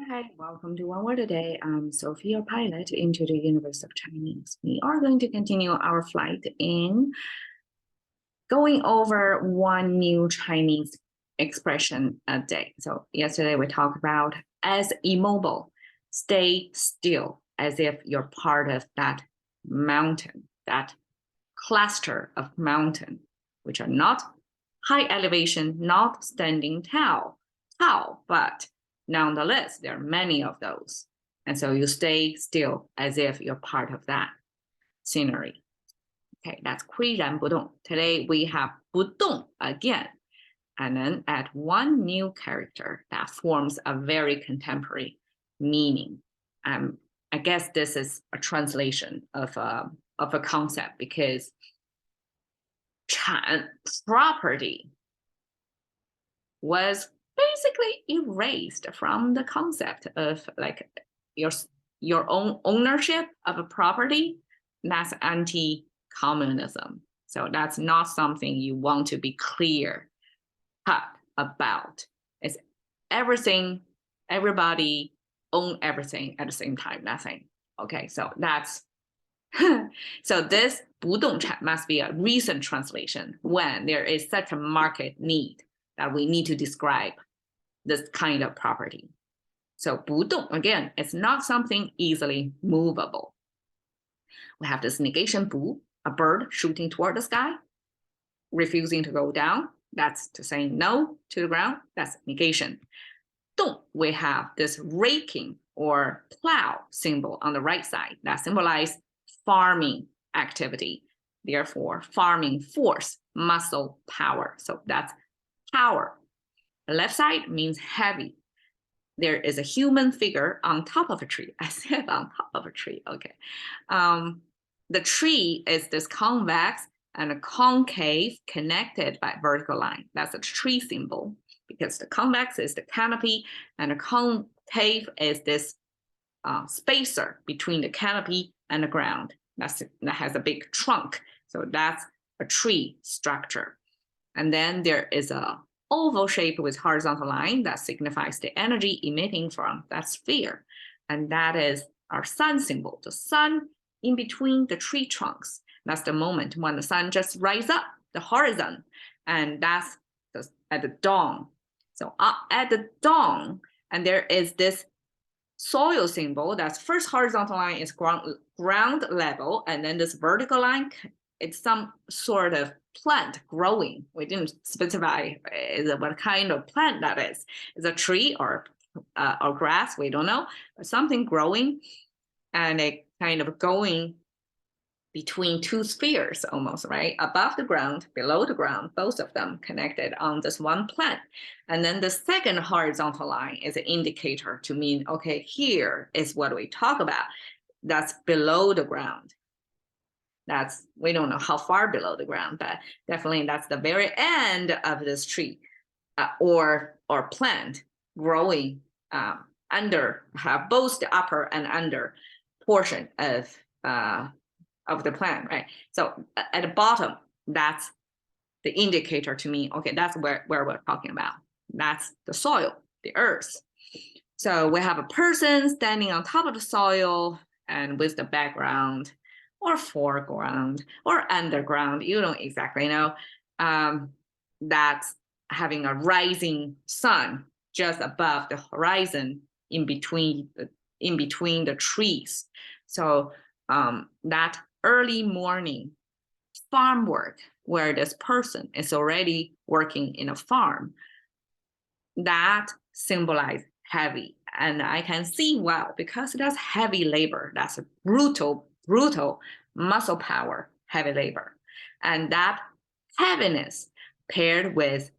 Hi, welcome to One Word a Day. I'm Sophie, your pilot into the universe of Chinese. We are going to continue our flight in going over one new Chinese expression a day. So yesterday we talked about as immobile, stay still, as if you're part of that mountain, that cluster of mountain, which are not high elevation, not standing tall, but nonetheless, there are many of those. And so you stay still as if you're part of that scenery. Okay, that's 岿然不动. Today we have 不动 again, and then add one new character that forms a very contemporary meaning. I guess this is a translation of a concept because property was basically erased from the concept of like your own ownership of a property. That's anti-communism. So that's not something you want to be clear cut about. It's everything, everybody own everything at the same time, nothing. Okay, so that's so this 不动产 must be a recent translation when there is such a market need that we need to describe this kind of property. So 不动, again, it's not something easily movable. We have this negation 不, a bird shooting toward the sky, refusing to go down. That's to say no to the ground. That's negation. 动, we have this raking or plow symbol on the right side that symbolizes farming activity. Therefore, farming force, muscle power. So that's power. The left side means heavy. There is a human figure on top of a tree. I said on top of a tree. Okay. The tree is this convex and a concave connected by vertical line. That's a tree symbol because the convex is the canopy and the concave is this spacer between the canopy and the ground. That has a big trunk. So that's a tree structure. And then there is a oval shape with horizontal line that signifies the energy emitting from that sphere. And that is our sun symbol, the sun in between the tree trunks. That's the moment when the sun just rises up the horizon. And that's at the dawn. So at the dawn, and there is this soil symbol. That's first horizontal line is ground level, and then this vertical line, it's some sort of plant growing. We didn't specify what kind of plant that is. Is a tree or grass? We don't know. But something growing, and it kind of going between two spheres almost, right? Above the ground, below the ground, both of them connected on this one plant. And then the second horizontal line is an indicator to mean, okay, here is what we talk about. That's below the ground. That's, we don't know how far below the ground, but definitely that's the very end of this tree or plant growing under, have both the upper and under portion of the plant, right? So at the bottom, that's the indicator to me. Okay, that's where we're talking about. That's the soil, the earth. So we have a person standing on top of the soil and with the background or foreground or underground, you don't exactly know, that's having a rising sun just above the horizon in between the trees. So that early morning farm work where this person is already working in a farm, that symbolizes heavy. And I can see, well, because that's heavy labor, that's a brutal muscle power, heavy labor. And that heaviness paired with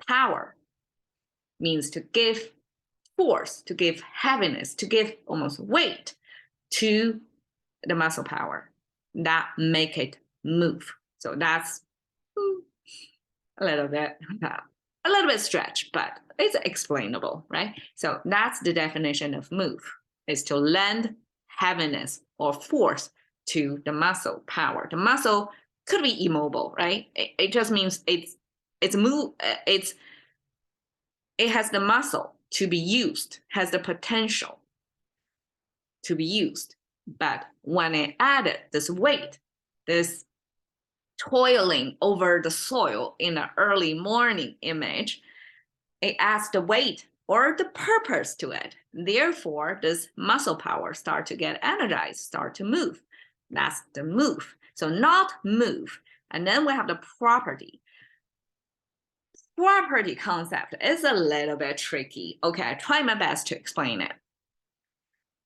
power means to give force, to give heaviness, to give almost weight to the muscle power that make it move. So that's a little bit stretch, but it's explainable, right? So that's the definition of move, is to lend heaviness or force to the muscle power. The muscle could be immobile, right? It just means it has the muscle to be used, has the potential to be used. But when it added this weight, this toiling over the soil in an early morning image, it adds the weight or the purpose to it. Therefore, this muscle power start to get energized, start to move. That's the move. So not move. And then we have the property. Property concept is a little bit tricky. Okay, I try my best to explain it.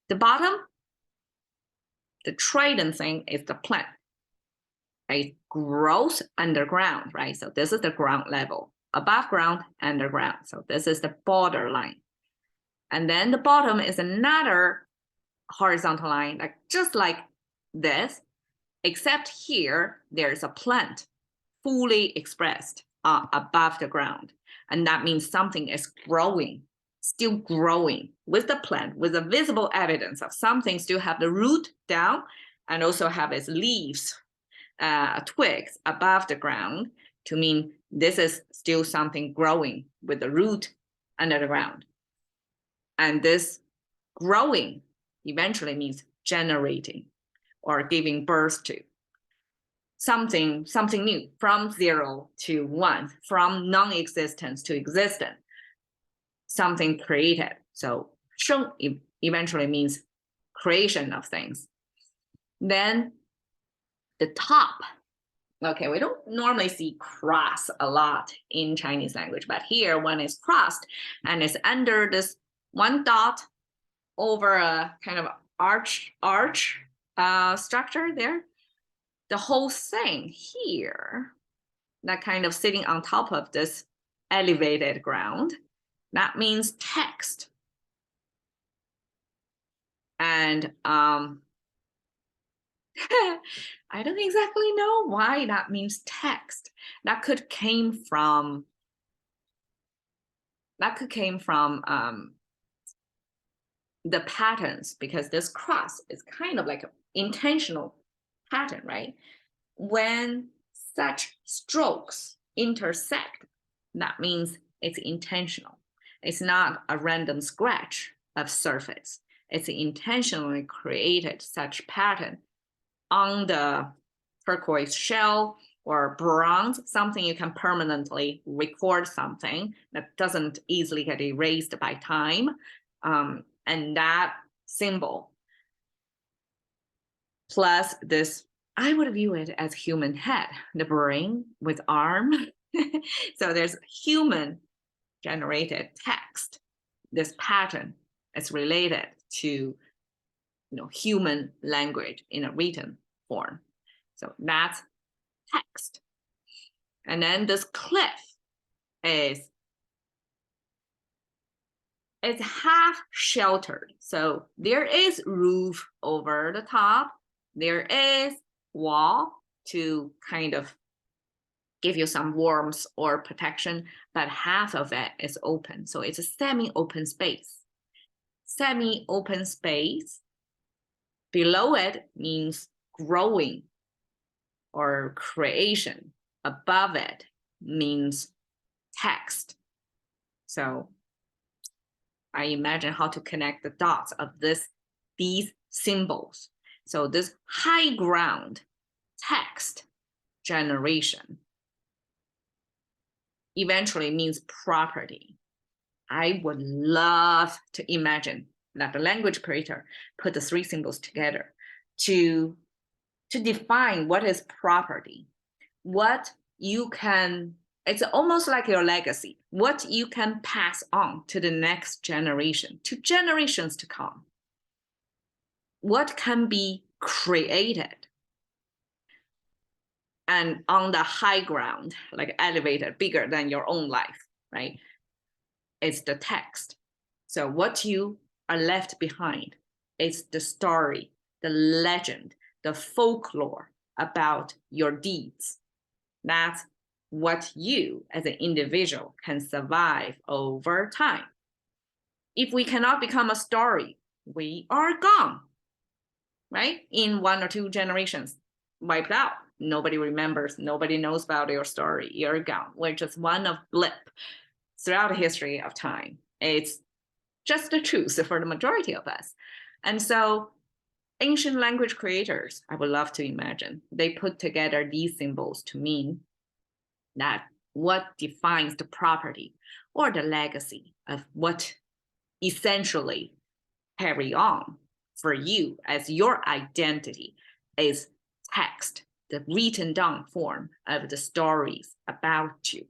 The bottom, the trading thing is the plant. It grows underground, right? So this is the ground level. Above ground, underground. So this is the borderline. And then the bottom is another horizontal line, like just like this, except here, there's a plant fully expressed above the ground. And that means something is growing, still growing with the plant, with the visible evidence of something still have the root down and also have its leaves, twigs above the ground to mean this is still something growing with the root under the ground. And this growing eventually means generating or giving birth to something new, from 0 to 1, from non-existence to existence, something created. So 生 eventually means creation of things. Then the top. Okay, we don't normally see cross a lot in Chinese language, but here when it's crossed and it's under this one dot over a kind of arch structure there, the whole thing here, that kind of sitting on top of this elevated ground, that means text. And I don't exactly know why that means text. That could came from the patterns, because this cross is kind of like an intentional pattern, right? When such strokes intersect, that means it's intentional. It's not a random scratch of surface. It's intentionally created such pattern on the turquoise shell or bronze, something you can permanently record something that doesn't easily get erased by time. And that symbol plus this, I would view it as human head, the brain with arm. So there's human generated text. This pattern is related to human language in a written form. So that's text. And then this cliff is it's half sheltered. So there is roof over the top. There is wall to kind of give you some warmth or protection, but half of it is open. So it's a semi-open space. Semi-open space. Below it means growing or creation. Above it means text. So I imagine how to connect the dots of these symbols. So this high ground text generation eventually means property. I would love to imagine that the language creator put the three symbols together to define what is property, what you can, it's almost like your legacy, what you can pass on to the next generation, to generations to come. What can be created and on the high ground, like elevated, bigger than your own life, right? It's the text. So what you are left behind is the story, the legend, the folklore about your deeds. That's what you as an individual can survive over time. If we cannot become a story, we are gone, right? In 1 or 2 generations, wiped out. Nobody remembers, nobody knows about your story, you're gone. We're just one of blip throughout the history of time. It's just the truth for the majority of us. And so ancient language creators, I would love to imagine, they put together these symbols to mean that what defines the property or the legacy of what essentially carry on for you as your identity is text, the written down form of the stories about you.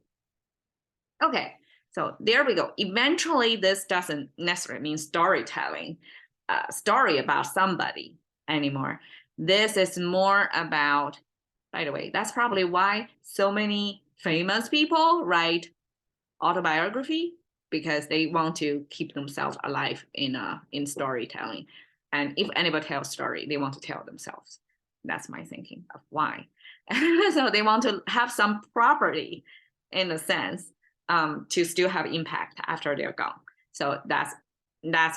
Okay, so there we go. Eventually, this doesn't necessarily mean storytelling, story about somebody anymore. This is more about, by the way, that's probably why so many famous people write autobiography, because they want to keep themselves alive in storytelling. And if anybody tells a story, they want to tell themselves. That's my thinking of why. So they want to have some property, in a sense, to still have impact after they're gone. So that's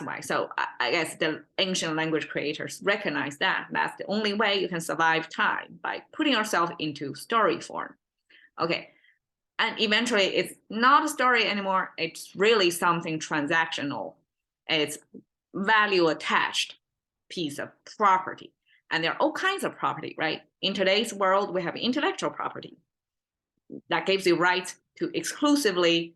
why. So I guess the ancient language creators recognize that that's the only way you can survive time, by putting yourself into story form. Okay. And eventually it's not a story anymore. It's really something transactional. It's value attached piece of property. And there are all kinds of property, right? In today's world, we have intellectual property that gives you rights to exclusively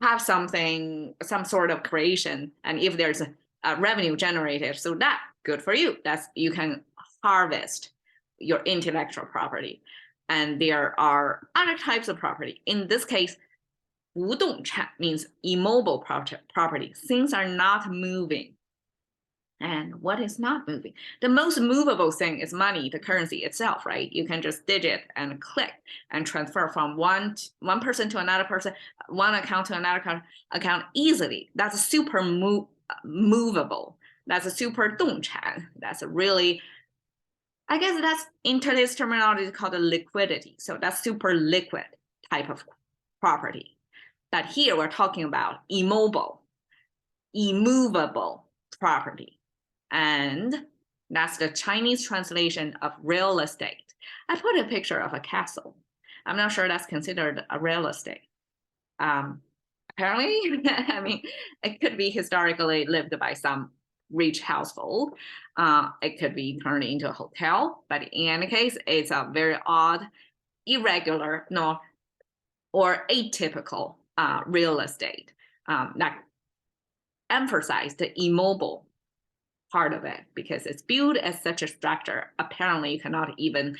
have something, some sort of creation. And if there's a revenue generated, so that good for you. That's, you can harvest your intellectual property. And there are other types of property. In this case, 不动产 means immobile property. Things are not moving. And what is not moving? The most movable thing is money, the currency itself, right? You can just digit and click and transfer from one person to another person, one account to another account easily. That's super movable. That's a super 动产. That's a really, I guess that's in today's terminology called a liquidity. So that's super liquid type of property. But here we're talking about immobile, immovable property. And that's the Chinese translation of real estate. I put a picture of a castle. I'm not sure that's considered a real estate. Apparently, I mean, it could be historically lived by some rich household. It could be turned into a hotel, but in any case, it's a very odd, irregular, no, or atypical real estate that emphasize the immobile part of it, because it's built as such a structure. Apparently, you cannot even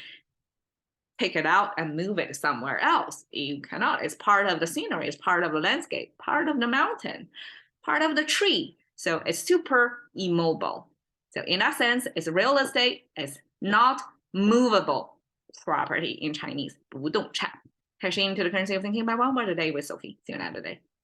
take it out and move it somewhere else. You cannot. It's part of the scenery. It's part of the landscape, part of the mountain, part of the tree. So it's super immobile. So in that sense, it's real estate. It's not movable property in Chinese. 不动产. Cashing into the currency of thinking by one word a day with Sophie. See you another day.